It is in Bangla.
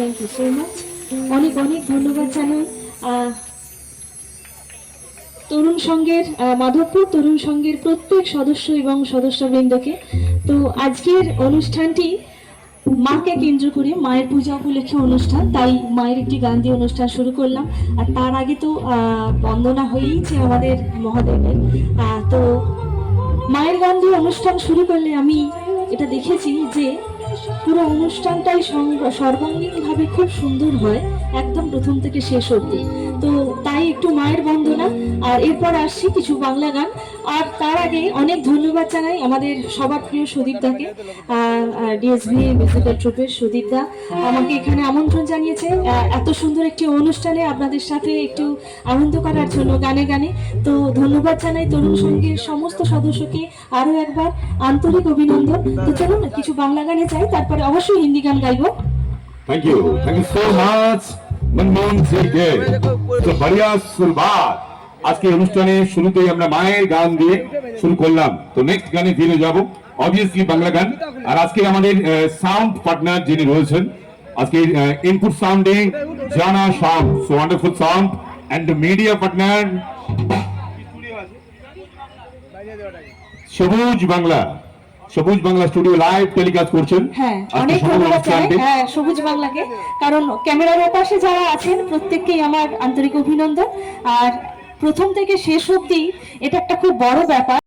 Thank you so much. অনেক অনেক ধন্যবাদ জানাই তরুণ সংঘের মাধবপুর তরুণ সংঘের প্রত্যেক সদস্য এবং সদস্যবৃন্দকে। তো আজকের অনুষ্ঠানটি মাকে কেন্দ্র করে, মায়ের পূজা উপলক্ষে অনুষ্ঠান, তাই মায়ের একটি গান দিয়ে অনুষ্ঠান শুরু করলাম। আর তার আগে তো বন্দনা হয়েইছে আমাদের মহাদেবের। তো মায়ের গান দিয়ে অনুষ্ঠান শুরু করলে আমি এটা দেখেছি যে পুরো অনুষ্ঠানটাই সর্বাঙ্গীনভাবে খুব সুন্দর হয়, একদম প্রথম থেকে শেষ অবধি। তো তাই একটু মায়ের বন্দনা, আর এরপর আসছি কিছু বাংলা গান। আর তার আগে অনেক ধন্যবাদ জানাই আমাদের সবার প্রিয় সুদীপদাকে, ডিএসভি মিউজিক্যাল ট্রুপের সুদীপদা আমাকে এখানে আমন্ত্রণ জানিয়েছে এত সুন্দর একটি অনুষ্ঠানে আপনাদের সাথে একটু আনন্দ করার জন্য গানে গানে। তো ধন্যবাদ জানাই তরুণ সংঘের সমস্ত সদস্যকে আরো একবার আন্তরিক অভিনন্দন। তো চলুন কিছু বাংলা গানে যাই, তারপরে অবশ্যই হিন্দি গান গাইবো। Thank you so much Manmohan Singh কে। তো বড়িয়া শুরুয়াত আজকে অনুষ্ঠানে শুরুতেই আমরা মায়ের গান দিয়ে শুরু করলাম। তো নেক্সট গানে ফিরে যাব, অবভিয়াসলি বাংলা গান। আর আজকে আমাদের সাউন্ড পার্টনার যিনি রয়েছেন, আজকে ইনপুট সাউন্ডে জানা sound, so wonderful sound, and the media partner Sabuj Bangla. সবুজ বাংলা স্টুডিও লাইভ টেলিকাস্ট করছেন। হ্যাঁ, অনেক ধন্যবাদ জানাই সবুজ বাংলাকে, কারণ ক্যামেরার পাশে যারা আছেন প্রত্যেককেই আমার আন্তরিক অভিনন্দন। আর প্রথম থেকে শেষ অবধি এটা একটা খুব বড় ব্যাপার।